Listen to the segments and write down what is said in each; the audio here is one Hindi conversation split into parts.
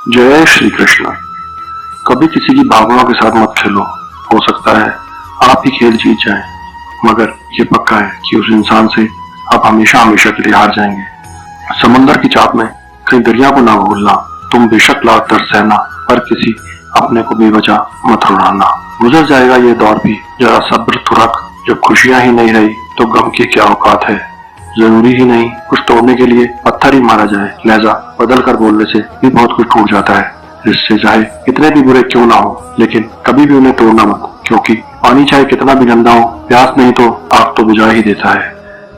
जय श्री कृष्ण। कभी किसी की भावनाओं के साथ मत खेलो। हो सकता है आप ही खेल जीत जाएं, मगर ये पक्का है कि उस इंसान से आप हमेशा हमेशा के लिए हार जाएंगे। समंदर की चाप में कहीं दरिया को ना भूलना। तुम बेशक लाख दर्द सहना, पर किसी अपने को बेवजह मत रुलाना। गुजर जाएगा ये दौर भी, जरा सब्र तुरक। जब खुशियां ही नहीं रही तो गम की क्या औकात है। जरूरी ही नहीं कुछ तोड़ने के लिए पत्थर ही मारा जाए। लहजा बदल कर बोलने से भी बहुत कुछ टूट जाता है। रिश्ते चाहे कितने भी बुरे क्यों ना हो, लेकिन कभी भी उन्हें तोड़ना मत, क्योंकि पानी चाहे कितना भी गंदा हो, प्यास नहीं तो आग तो बुझा ही देता है।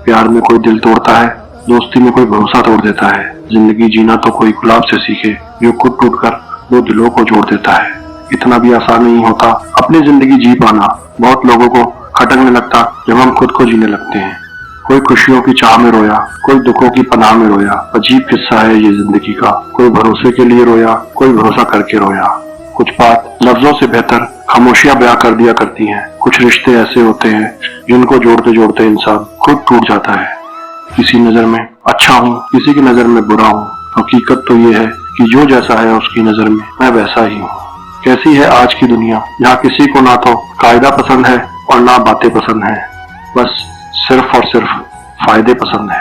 प्यार में कोई दिल तोड़ता है, दोस्ती में कोई भरोसा तोड़ देता है। जिंदगी जीना तो कोई गुलाब से सीखे, जो खुद टूट कर दो दिलों को जोड़ देता है। इतना भी आसान नहीं होता अपनी जिंदगी जी पाना। बहुत लोगों को खटकने लगता जब हम खुद को जीने लगते हैं। कोई खुशियों की चाह में रोया, कोई दुखों की पनाह में रोया। अजीब किस्सा है ये जिंदगी का। कोई भरोसे के लिए रोया, कोई भरोसा करके रोया। कुछ बात लफ्जों से बेहतर खामोशियां बयां कर दिया करती हैं। कुछ रिश्ते ऐसे होते हैं जिनको जोड़ते जोड़ते इंसान खुद टूट जाता है। किसी नजर में अच्छा हूँ, किसी की नजर में बुरा हूँ। हकीकत तो ये है कि जो जैसा है उसकी नजर में मैं वैसा ही हूँ। कैसी है आज की दुनिया, जहाँ किसी को ना तो कायदा पसंद है और ना बातें पसंद है, बस सिर्फ और सिर्फ फायदे पसंद है।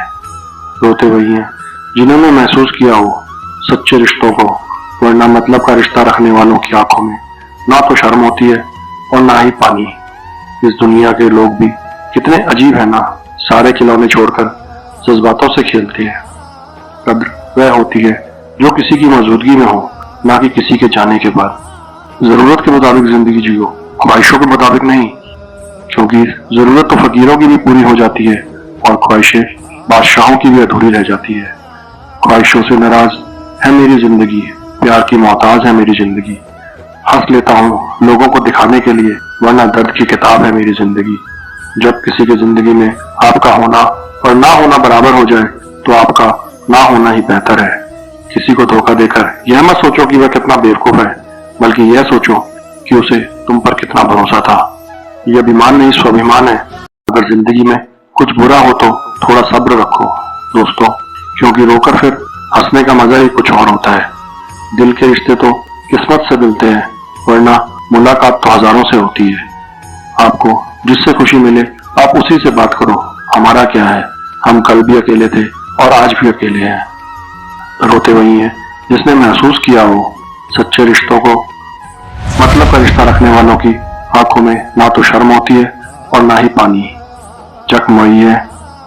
रोते वही हैं जिन्होंने महसूस किया हो सच्चे रिश्तों को, वरना मतलब का रिश्ता रखने वालों की आंखों में ना तो शर्म होती है और ना ही पानी। इस दुनिया के लोग भी कितने अजीब है ना, सारे खिलौने छोड़कर जज्बातों से खेलते हैं। कद्र वह होती है जो किसी की मौजूदगी में हो, ना कि किसी के जाने के बाद। जरूरत के मुताबिक जिंदगी जियो, ख्वाहिशों के मुताबिक नहीं, क्योंकि जरूरत तो फकीरों की भी पूरी हो जाती है और ख्वाहिशें बादशाहों की भी अधूरी रह जाती है। ख्वाहिशों से नाराज है मेरी जिंदगी, प्यार की मोहताज है मेरी जिंदगी। हंस लेता हूँ लोगों को दिखाने के लिए, वरना दर्द की किताब है मेरी जिंदगी। जब किसी की जिंदगी में आपका होना और ना होना बराबर हो जाए तो आपका ना होना ही बेहतर है। किसी को धोखा देकर यह मत सोचो कि वह कितना बेवकूफ है, बल्कि यह सोचो कि उसे तुम पर कितना भरोसा था। यह अभिमान नहीं स्वाभिमान है। अगर जिंदगी में कुछ बुरा हो तो थोड़ा सब्र रखो दोस्तों, क्योंकि रोकर फिर हंसने का मजा ही कुछ और होता है। दिल के रिश्ते तो किस्मत से मिलते हैं, वरना मुलाकात तो हजारों से होती है। आपको जिससे खुशी मिले आप उसी से बात करो। हमारा क्या है, हम कल भी अकेले थे और आज भी अकेले हैं। रोते वही हैं जिसने महसूस किया हो सच्चे रिश्तों को। मतलब का रिश्ता रखने वालों की आंखों में ना तो शर्म होती है और ना ही पानी। जख्म वही है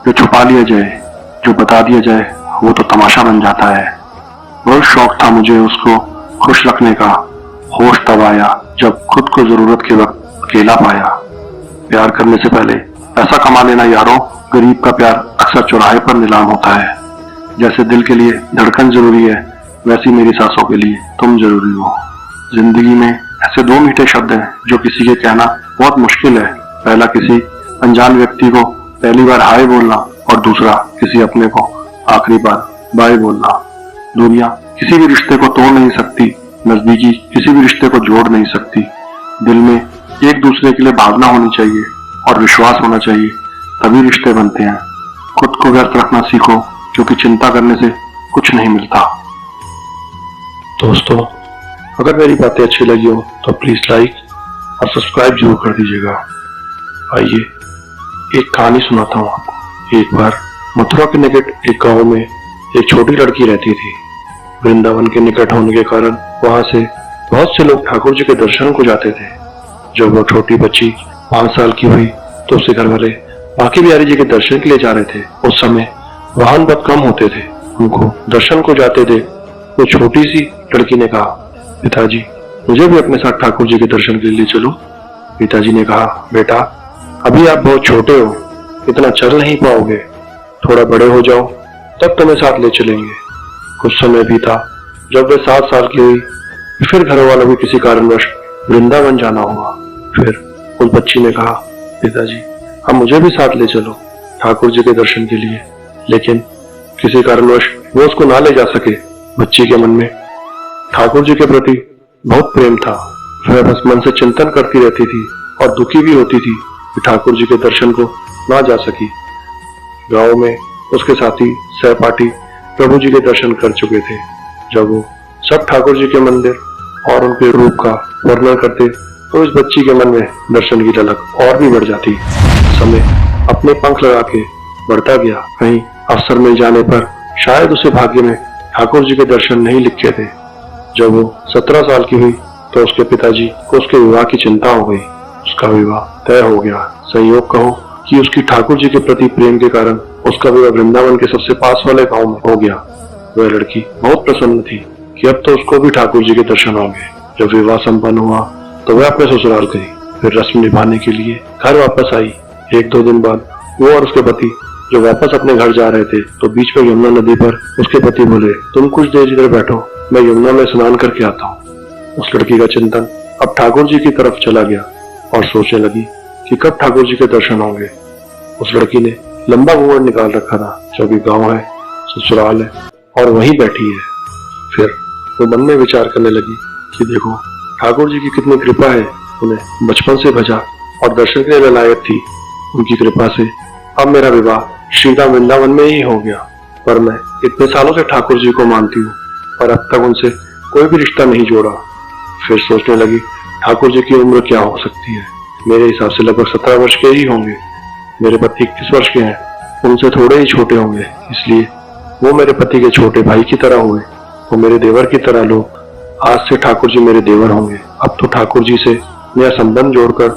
जो छुपा लिया जाए, जो बता दिया जाए वो तो तमाशा बन जाता है। बहुत शौक था मुझे उसको खुश रखने का, होश तब आया जब खुद को जरूरत के वक्त अकेला पाया। प्यार करने से पहले पैसा कमा लेना यारों, गरीब का प्यार अक्सर चौराहे पर नीलाम होता है। जैसे दिल के लिए धड़कन जरूरी है, वैसी मेरी सांसों के लिए तुम जरूरी हो। जिंदगी में ऐसे दो मीठे शब्द हैं जो किसी के कहना बहुत मुश्किल है। पहला किसी अनजान व्यक्ति को पहली बार हाय बोलना, और दूसरा किसी अपने को आखिरी बार बाय बोलना। दुनिया किसी भी रिश्ते को तोड़ नहीं सकती, नजदीकी किसी भी रिश्ते को जोड़ नहीं सकती। दिल में एक दूसरे के लिए भावना होनी चाहिए और विश्वास होना चाहिए, तभी रिश्ते बनते हैं। खुद को व्यस्त रखना सीखो, क्योंकि चिंता करने से कुछ नहीं मिलता। दोस्तों, अगर मेरी बातें अच्छी लगी हो तो प्लीज लाइक और सब्सक्राइब जरूर कर दीजिएगा। आइए एक कहानी सुनाता हूँ आपको। एक बार मथुरा के निकट एक गांव में एक छोटी लड़की रहती थी। वृंदावन के निकट होने के कारण वहां से बहुत से लोग ठाकुर जी के दर्शन को जाते थे। जब वह छोटी बच्ची 5 साल की हुई तो उसके घर वाले बांके बिहारी जी के दर्शन के लिए जा रहे थे। उस समय वाहन बहुत कम होते थे। उनको दर्शन को जाते थे। वो छोटी सी लड़की ने कहा, पिताजी मुझे भी अपने साथ ठाकुर जी के दर्शन के लिए चलो। पिताजी ने कहा, बेटा अभी आप बहुत छोटे हो, इतना चल नहीं पाओगे, थोड़ा बड़े हो जाओ तब तुम्हें साथ ले चलेंगे। कुछ समय बीता। जब वे 7 साल की हुई फिर घर वालों को किसी कारणवश वृंदावन जाना हुआ। फिर उस बच्ची ने कहा, पिताजी अब मुझे भी साथ ले चलो ठाकुर जी के दर्शन के लिए। लेकिन किसी कारणवश वो उसको ना ले जा सके। बच्ची के मन में ठाकुर जी के प्रति बहुत प्रेम था। वह बस मन से चिंतन करती रहती थी और दुखी भी होती थी कि ठाकुर जी के दर्शन को ना जा सकी। गांव में उसके साथी सहपाठी प्रभु जी के दर्शन कर चुके थे। जब वो सब ठाकुर जी के मंदिर और उनके रूप का वर्णन करते तो इस बच्ची के मन में दर्शन की झलक और भी बढ़ जाती। समय अपने पंख लगा के बढ़ता गया। कहीं अवसर मिल जाने पर शायद उसे भाग्य में ठाकुर जी के दर्शन नहीं लिखे थे। जब वो 17 साल की हुई तो उसके पिताजी को उसके विवाह की चिंता हो गई। उसका विवाह तय हो गया। संयोग कहो कि उसकी ठाकुर जी के प्रति प्रेम के कारण उसका विवाह वृंदावन के सबसे पास वाले गांव में हो गया। वह लड़की बहुत प्रसन्न थी कि अब तो उसको भी ठाकुर जी के दर्शन होंगे। जब विवाह संपन्न हुआ तो वह अपने ससुराल गई। फिर रस्म निभाने के लिए घर वापस आई। 1-2 दिन बाद वो और उसके पति जो वापस अपने घर जा रहे थे तो बीच में यमुना नदी पर उसके पति बोले, तुम कुछ देर इधर बैठो, मैं यमुना में स्नान करके आता हूँ। उस लड़की का चिंतन अब ठाकुर जी की तरफ चला गया और सोचने लगी कि कब ठाकुर जी के दर्शन होंगे। उस लड़की ने लंबा घूंघट निकाल रखा था, जो कि गाँव है, ससुराल है और वहीं बैठी है। फिर वो मन में विचार करने लगी कि देखो ठाकुर जी की कितनी कृपा है, उन्हें बचपन से भजा और दर्शन के लिए लायक थी। उनकी कृपा से अब मेरा विवाह श्रीधाम वृंदावन में ही हो गया। पर मैं इतने सालों से ठाकुर जी को मानती हूँ और अब तक उनसे कोई भी रिश्ता नहीं जोड़ा। फिर सोचने लगी ठाकुर जी की उम्र क्या हो सकती है। मेरे हिसाब से लगभग 17 वर्ष के ही होंगे। मेरे पति 21 वर्ष के हैं, उनसे थोड़े ही छोटे होंगे, इसलिए वो मेरे पति के छोटे भाई की तरह हुए। वो मेरे देवर की तरह लोग, आज से ठाकुर जी मेरे देवर होंगे। अब तो ठाकुर जी से नया संबंध जोड़कर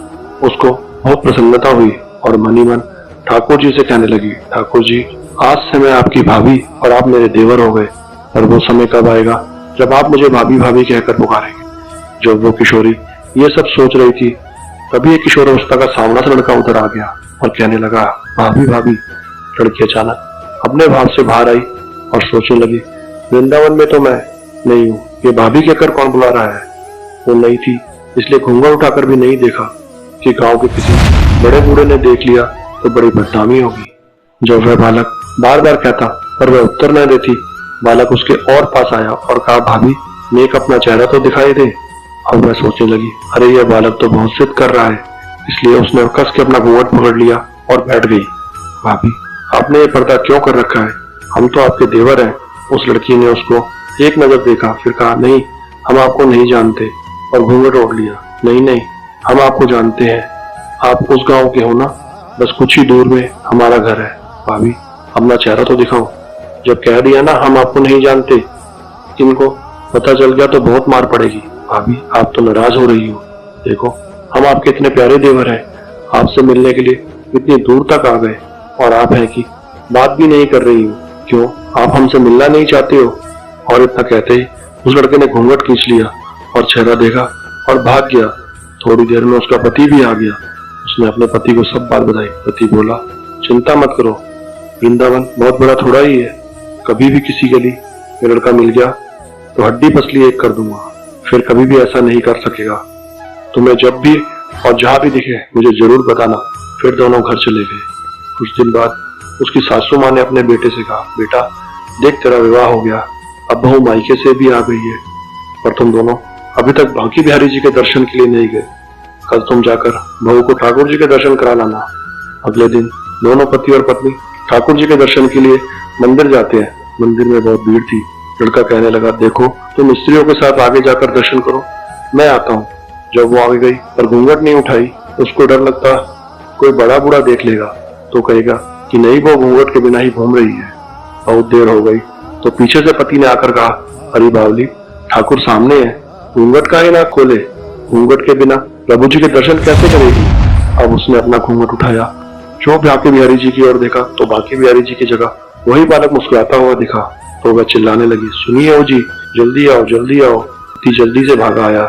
उसको बहुत प्रसन्नता हुई और मनी मन ठाकुर जी से कहने लगी, ठाकुर जी आज से मैं आपकी भाभी और आप मेरे देवर हो गए। और वो समय कब आएगा जब आप मुझे भाभी भाभी कहकर पुकारेंगे। जब वो किशोरी ये सब सोच रही थी तभी एक किशोर अवस्था का सांवला सा लड़का उधर आ गया और कहने लगा, भाभी भाभी। लड़की अचानक अपने भाव से बाहर आई और सोचने लगी, वृंदावन में तो मैं नहीं हूँ, ये भाभी कहकर कौन बुला रहा है। वो नहीं थी इसलिए घूंघट उठाकर भी नहीं देखा कि गांव के किसी बड़े बूढ़े ने देख लिया तो बड़ी बदनामी होगी। जब वह बालक बार बार कहता पर वह उत्तर न देती, बालक उसके और पास आया और कहा, भाभी नेक अपना चेहरा तो दिखाई दे। अब वह सोचने लगी, अरे यह बालक तो बहुत जिद कर रहा है, इसलिए उसने कस के अपना घूंघट पकड़ लिया और बैठ गई। भाभी आपने ये पर्दा क्यों कर रखा है, हम तो आपके देवर हैं। उस लड़की ने उसको एक नजर देखा, फिर कहा, नहीं हम आपको नहीं जानते और घूंघट ओढ़ लिया। नहीं नहीं हम आपको जानते हैं, आप उस गांव के हो ना, बस कुछ ही दूर में हमारा घर है। भाभी अपना चेहरा तो दिखाओ। जब कह दिया ना हम आपको नहीं जानते, इनको पता चल गया तो बहुत मार पड़ेगी। भाभी आप तो नाराज हो रही हो, देखो हम आपके इतने प्यारे देवर हैं, आपसे मिलने के लिए इतनी दूर तक आ गए और आप हैं कि बात भी नहीं कर रही हो। क्यों आप हमसे मिलना नहीं चाहते हो। और इतना कहते ही उस लड़के ने घूंघट खींच लिया और चेहरा देखा और भाग गया। थोड़ी देर में उसका पति भी आ गया। उसने अपने पति को सब बात बताई। पति बोला, चिंता मत करो, वृंदावन बहुत बड़ा थोड़ा ही है, कभी भी किसी गली में लड़का मिल गया तो हड्डी पसली एक कर दूंगा, फिर कभी भी ऐसा नहीं कर सकेगा। तुम्हें जब भी और जहां भी दिखे मुझे जरूर बताना। फिर दोनों घर चले गए। कुछ दिन बाद उसकी सासू माँ ने अपने बेटे से कहा, बेटा देख तेरा विवाह हो गया, अब बहू मायके से भी आ गई है, पर तुम दोनों अभी तक बांकी बिहारी जी के दर्शन के लिए नहीं गए। कल तुम जाकर बहू को ठाकुर जी के दर्शन करा लाना। अगले दिन दोनों पति और पत्नी ठाकुर जी के दर्शन के लिए मंदिर जाते हैं। मंदिर में बहुत भीड़ थी। लड़का कहने लगा, देखो तुम स्त्रियों के साथ आगे जाकर दर्शन करो, मैं आता हूँ। जब वो आगे गई पर घूंघट नहीं उठाई, उसको डर लगता कोई बड़ा बूढ़ा देख लेगा तो कहेगा कि नहीं वो घूंघट के बिना ही घूम रही है। बहुत देर हो गई तो पीछे से पति ने आकर कहा, अरे बावली ठाकुर सामने है, घूंघट का ही ना खोले, घूंघट के बिना प्रभु जी के दर्शन कैसे करेगी। अब उसने अपना घूंघट उठाया, जो बांके बिहारी जी की ओर देखा तो बांके बिहारी जी की जगह वही बालक मुस्कुराता हुआ दिखा। तो वह चिल्लाने लगी, सुनिए ओ जी, जल्दी आओ जल्दी आओ। पति जल्दी से भागा आया।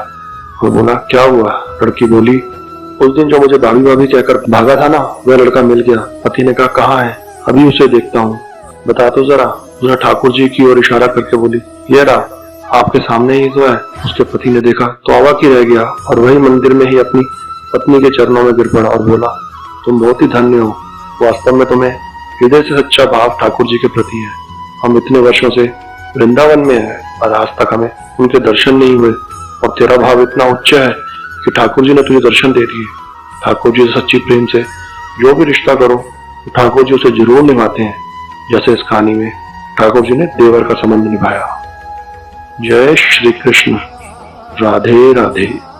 वो बोला, क्या हुआ। लड़की बोली, उस दिन जो मुझे भाभी भाभी कहकर भागा था ना, वह लड़का मिल गया। पति ने कहा, कहाँ है, अभी उसे देखता हूँ, बता तो जरा। उसने ठाकुर जी की ओर इशारा करके बोली, ये रहा आपके सामने ही तो है। उसके पति ने देखा तो अवाक ही रह गया और वही मंदिर में ही अपनी पत्नी के चरणों में गिर पड़ा और बोला, तुम बहुत ही धन्य हो, वास्तव में तुम्हें हृदय से सच्चा भाव ठाकुर जी के प्रति है। हम इतने वर्षों से वृंदावन में हैं और आज तक हमें उनके दर्शन नहीं हुए और तेरा भाव इतना उच्च है कि ठाकुर जी ने तुझे दर्शन दे दिए। ठाकुर जी से सच्ची प्रेम से जो भी रिश्ता करो तो ठाकुर जी उसे जरूर निभाते हैं, जैसे इस कहानी में ठाकुर जी ने देवर का संबंध निभाया। जय श्री कृष्ण। राधे राधे।